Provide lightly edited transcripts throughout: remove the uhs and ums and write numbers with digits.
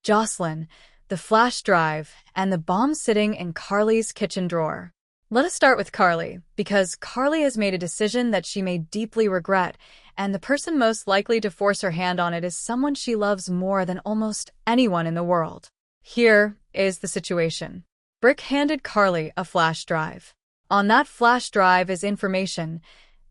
Josslyn, the flash drive, and the bomb sitting in Carly's kitchen drawer. Let us start with Carly, because Carly has made a decision that she may deeply regret, and the person most likely to force her hand on it is someone she loves more than almost anyone in the world. Here is the situation. Brick handed Carly a flash drive. On that flash drive is information,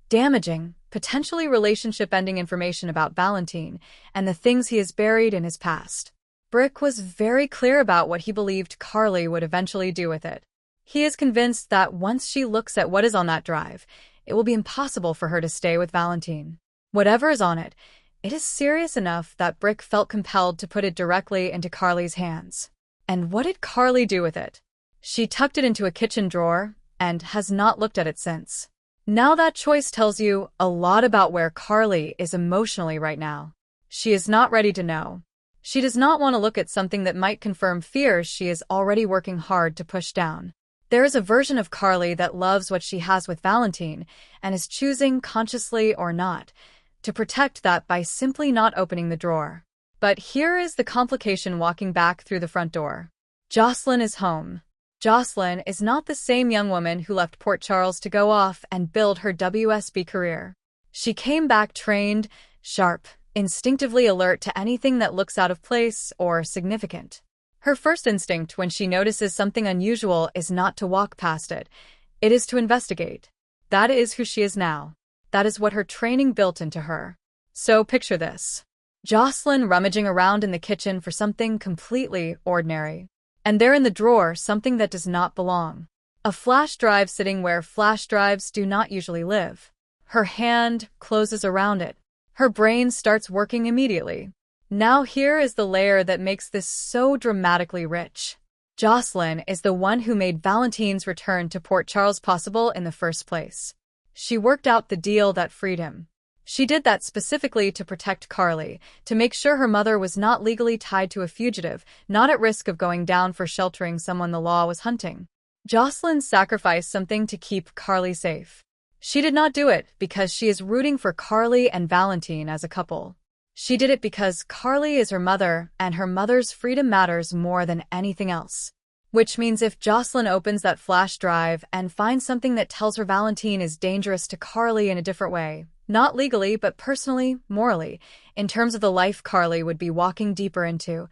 damaging, potentially relationship-ending information about Valentin and the things he has buried in his past. Brick was very clear about what he believed Carly would eventually do with it. He is convinced that once she looks at what is on that drive, it will be impossible for her to stay with Valentin. Whatever is on it, it is serious enough that Brick felt compelled to put it directly into Carly's hands. And what did Carly do with it? She tucked it into a kitchen drawer and has not looked at it since. Now that choice tells you a lot about where Carly is emotionally right now. She is not ready to know. She does not want to look at something that might confirm fears she is already working hard to push down. There is a version of Carly that loves what she has with Valentin and is choosing, consciously or not, to protect that by simply not opening the drawer. But here is the complication walking back through the front door. Josslyn is home. Josslyn is not the same young woman who left Port Charles to go off and build her WSB career. She came back trained, sharp, instinctively alert to anything that looks out of place or significant. Her first instinct when she notices something unusual is not to walk past it. It is to investigate. That is who she is now. That is what her training built into her. So picture this. Josslyn rummaging around in the kitchen for something completely ordinary. And there in the drawer, something that does not belong. A flash drive sitting where flash drives do not usually live. Her hand closes around it. Her brain starts working immediately. Now here is the layer that makes this so dramatically rich. Josslyn is the one who made Valentin's return to Port Charles possible in the first place. She worked out the deal that freed him. She did that specifically to protect Carly, to make sure her mother was not legally tied to a fugitive, not at risk of going down for sheltering someone the law was hunting. Josslyn sacrificed something to keep Carly safe. She did not do it because she is rooting for Carly and Valentin as a couple. She did it because Carly is her mother, and her mother's freedom matters more than anything else. Which means if Josslyn opens that flash drive and finds something that tells her Valentin is dangerous to Carly in a different way, not legally but personally, morally, in terms of the life Carly would be walking deeper into,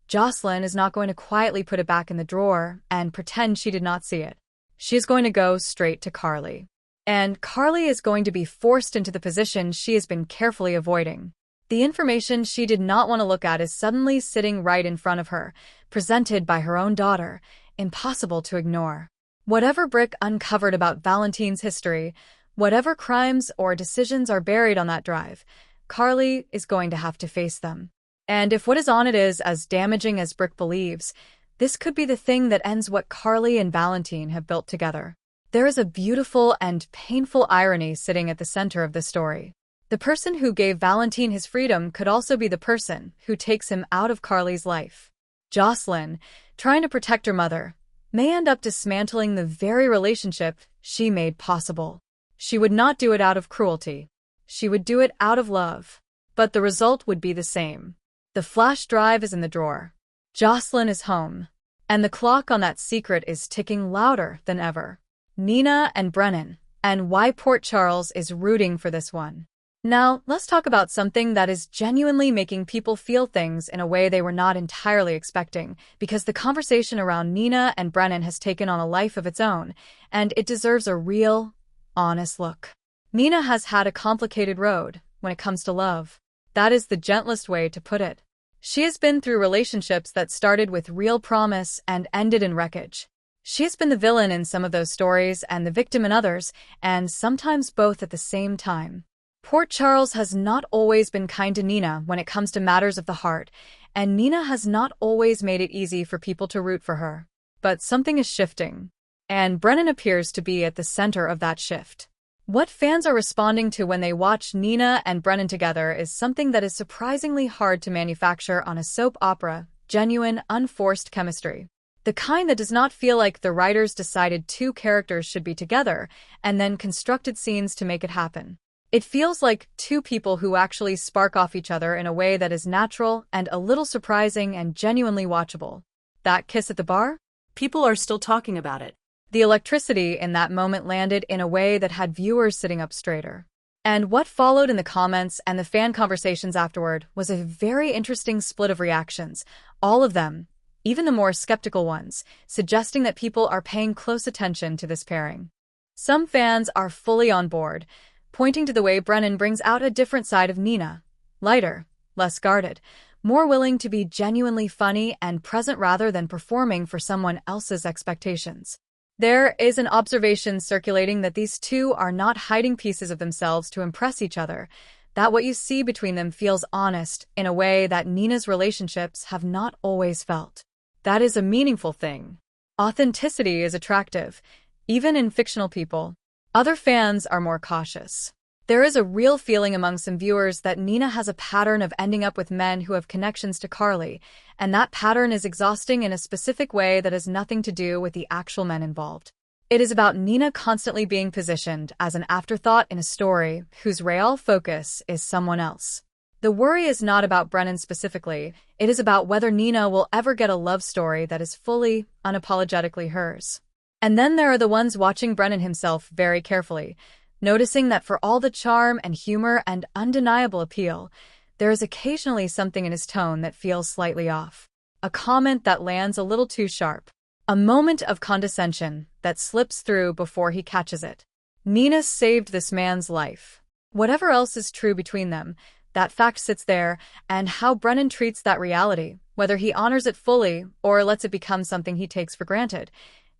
Josslyn is not going to quietly put it back in the drawer and pretend she did not see it. She is going to go straight to Carly. And Carly is going to be forced into the position she has been carefully avoiding. The information she did not want to look at is suddenly sitting right in front of her, presented by her own daughter, impossible to ignore. Whatever Brick uncovered about Valentin's history, whatever crimes or decisions are buried on that drive, Carly is going to have to face them. And if what is on it is as damaging as Brick believes, this could be the thing that ends what Carly and Valentin have built together. There is a beautiful and painful irony sitting at the center of the story. The person who gave Valentin his freedom could also be the person who takes him out of Carly's life. Josslyn, trying to protect her mother, may end up dismantling the very relationship she made possible. She would not do it out of cruelty. She would do it out of love. But the result would be the same. The flash drive is in the drawer. Josslyn is home. And the clock on that secret is ticking louder than ever. Nenah and Brennan, and why Port Charles is rooting for this one. Now, let's talk about something that is genuinely making people feel things in a way they were not entirely expecting, because the conversation around Nenah and Brennan has taken on a life of its own, and it deserves a real, honest look. Nenah has had a complicated road when it comes to love. That is the gentlest way to put it. She has been through relationships that started with real promise and ended in wreckage. She has been the villain in some of those stories and the victim in others, and sometimes both at the same time. Port Charles has not always been kind to Nenah when it comes to matters of the heart, and Nenah has not always made it easy for people to root for her. But something is shifting, and Brennan appears to be at the center of that shift. What fans are responding to when they watch Nenah and Brennan together is something that is surprisingly hard to manufacture on a soap opera, genuine, unforced chemistry. The kind that does not feel like the writers decided two characters should be together and then constructed scenes to make it happen. It feels like two people who actually spark off each other in a way that is natural and a little surprising and genuinely watchable. That kiss at the bar? People are still talking about it. The electricity in that moment landed in a way that had viewers sitting up straighter. And what followed in the comments and the fan conversations afterward was a very interesting split of reactions, all of them, even the more skeptical ones, suggesting that people are paying close attention to this pairing. Some fans are fully on board, pointing to the way Brennan brings out a different side of Nenah, lighter, less guarded, more willing to be genuinely funny and present rather than performing for someone else's expectations. There is an observation circulating that these two are not hiding pieces of themselves to impress each other, that what you see between them feels honest in a way that Nenah's relationships have not always felt. That is a meaningful thing. Authenticity is attractive, even in fictional people. Other fans are more cautious. There is a real feeling among some viewers that Nenah has a pattern of ending up with men who have connections to Carly, and that pattern is exhausting in a specific way that has nothing to do with the actual men involved. It is about Nenah constantly being positioned as an afterthought in a story whose real focus is someone else. The worry is not about Brennan specifically, it is about whether Nenah will ever get a love story that is fully, unapologetically hers. And then there are the ones watching Brennan himself very carefully, noticing that for all the charm and humor and undeniable appeal, there is occasionally something in his tone that feels slightly off. A comment that lands a little too sharp. A moment of condescension that slips through before he catches it. Nenah saved this man's life. Whatever else is true between them, that fact sits there, and how Brennan treats that reality, whether he honors it fully or lets it become something he takes for granted,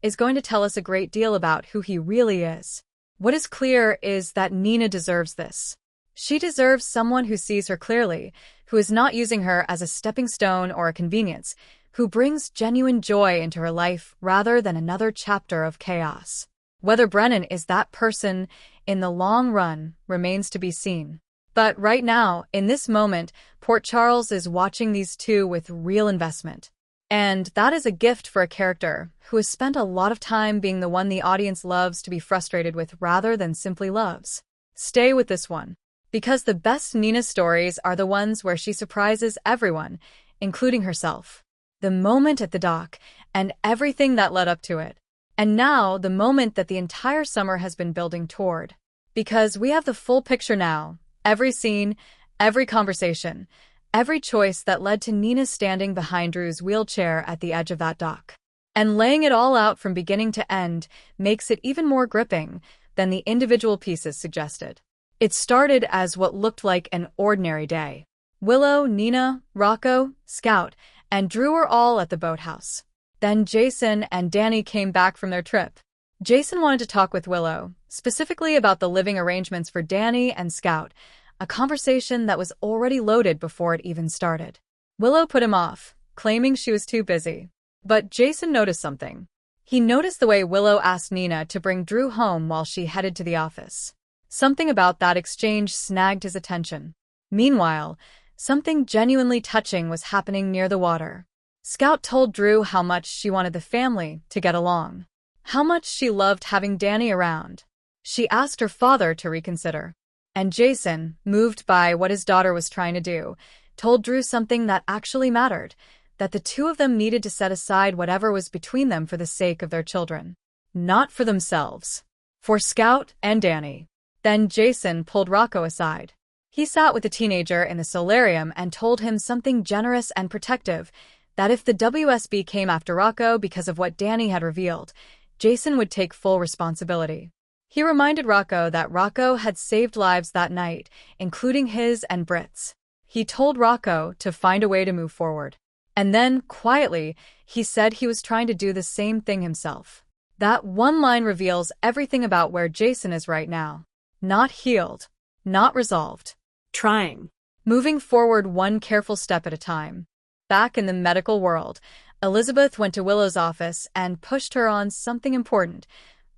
is going to tell us a great deal about who he really is. What is clear is that Nenah deserves this. She deserves someone who sees her clearly, who is not using her as a stepping stone or a convenience, who brings genuine joy into her life rather than another chapter of chaos. Whether Brennan is that person in the long run remains to be seen. But right now, in this moment, Port Charles is watching these two with real investment. And that is a gift for a character who has spent a lot of time being the one the audience loves to be frustrated with rather than simply loves. Stay with this one. Because the best Nenah stories are the ones where she surprises everyone, including herself. The moment at the dock, and everything that led up to it. And now, the moment that the entire summer has been building toward. Because we have the full picture now. Every scene, every conversation, every choice that led to Nenah standing behind Drew's wheelchair at the edge of that dock. And laying it all out from beginning to end makes it even more gripping than the individual pieces suggested. It started as what looked like an ordinary day. Willow, Nenah, Rocco, Scout, and Drew were all at the boathouse. Then Jason and Danny came back from their trip. Jason wanted to talk with Willow, specifically about the living arrangements for Danny and Scout, a conversation that was already loaded before it even started. Willow put him off, claiming she was too busy. But Jason noticed something. He noticed the way Willow asked Nenah to bring Drew home while she headed to the office. Something about that exchange snagged his attention. Meanwhile, something genuinely touching was happening near the water. Scout told Drew how much she wanted the family to get along. How much she loved having Danny around. She asked her father to reconsider. And Jason, moved by what his daughter was trying to do, told Drew something that actually mattered, that the two of them needed to set aside whatever was between them for the sake of their children. Not for themselves. For Scout and Danny. Then Jason pulled Rocco aside. He sat with the teenager in the solarium and told him something generous and protective, that if the WSB came after Rocco because of what Danny had revealed, Jason would take full responsibility. He reminded Rocco that Rocco had saved lives that night, including his and Britt's. He told Rocco to find a way to move forward. And then, quietly, he said he was trying to do the same thing himself. That one line reveals everything about where Jason is right now. Not healed. Not resolved. Trying. Moving forward one careful step at a time. Back in the medical world, Elizabeth went to Willow's office and pushed her on something important.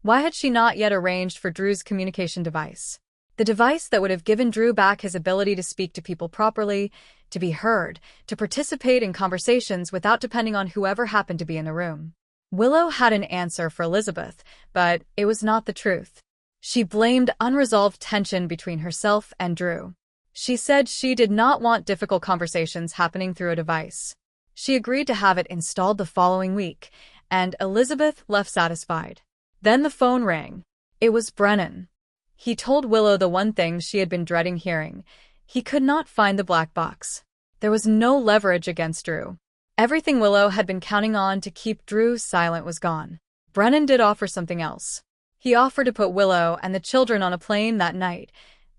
Why had she not yet arranged for Drew's communication device? The device that would have given Drew back his ability to speak to people properly, to be heard, to participate in conversations without depending on whoever happened to be in the room. Willow had an answer for Elizabeth, but it was not the truth. She blamed unresolved tension between herself and Drew. She said she did not want difficult conversations happening through a device. She agreed to have it installed the following week, and Elizabeth left satisfied. Then the phone rang. It was Brennan. He told Willow the one thing she had been dreading hearing. He could not find the black box. There was no leverage against Drew. Everything Willow had been counting on to keep Drew silent was gone. Brennan did offer something else. He offered to put Willow and the children on a plane that night.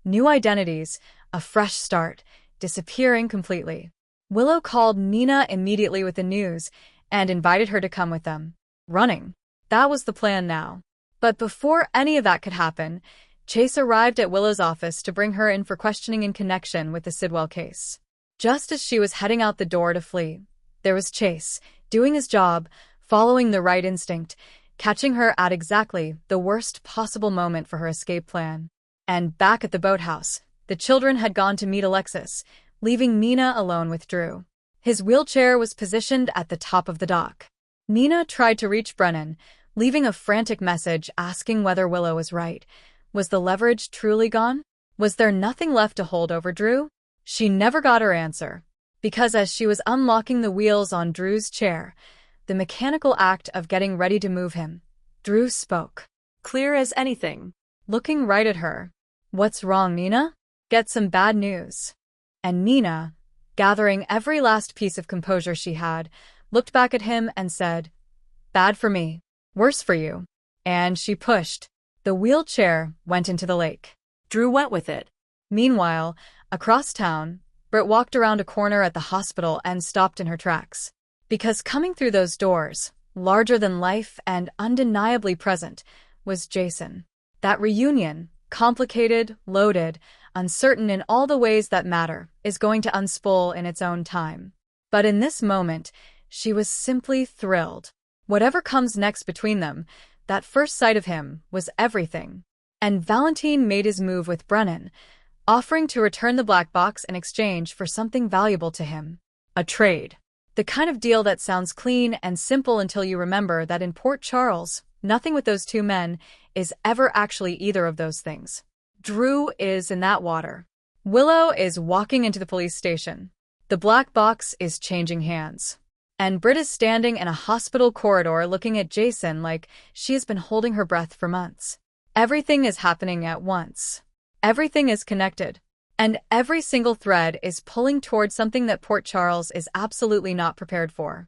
New identities, a fresh start, disappearing completely. Willow called Nenah immediately with the news and invited her to come with them. Running. That was the plan now. But before any of that could happen, Chase arrived at Willow's office to bring her in for questioning in connection with the Sidwell case. Just as she was heading out the door to flee, there was Chase, doing his job, following the right instinct, catching her at exactly the worst possible moment for her escape plan. And back at the boathouse, the children had gone to meet Alexis, leaving Nenah alone with Drew. His wheelchair was positioned at the top of the dock. Nenah tried to reach Brennan, leaving a frantic message asking whether Willow was right. Was the leverage truly gone? Was there nothing left to hold over Drew? She never got her answer, because as she was unlocking the wheels on Drew's chair, the mechanical act of getting ready to move him, Drew spoke. Clear as anything. Looking right at her. What's wrong, Nenah? Get some bad news. And Nenah, gathering every last piece of composure she had, looked back at him and said, Bad for me. Worse for you. And she pushed. The wheelchair went into the lake. Drew went with it. Meanwhile, across town, Britt walked around a corner at the hospital and stopped in her tracks. Because coming through those doors, larger than life and undeniably present, was Jason. That reunion, complicated, loaded, uncertain in all the ways that matter, is going to unspool in its own time. But in this moment, she was simply thrilled. Whatever comes next between them, that first sight of him was everything. And Valentin made his move with Brennan, offering to return the black box in exchange for something valuable to him. A trade. The kind of deal that sounds clean and simple until you remember that in Port Charles, nothing with those two men is ever actually either of those things. Drew is in that water. Willow is walking into the police station. The black box is changing hands. And Britt is standing in a hospital corridor looking at Jason like she has been holding her breath for months. Everything is happening at once. Everything is connected. And every single thread is pulling towards something that Port Charles is absolutely not prepared for.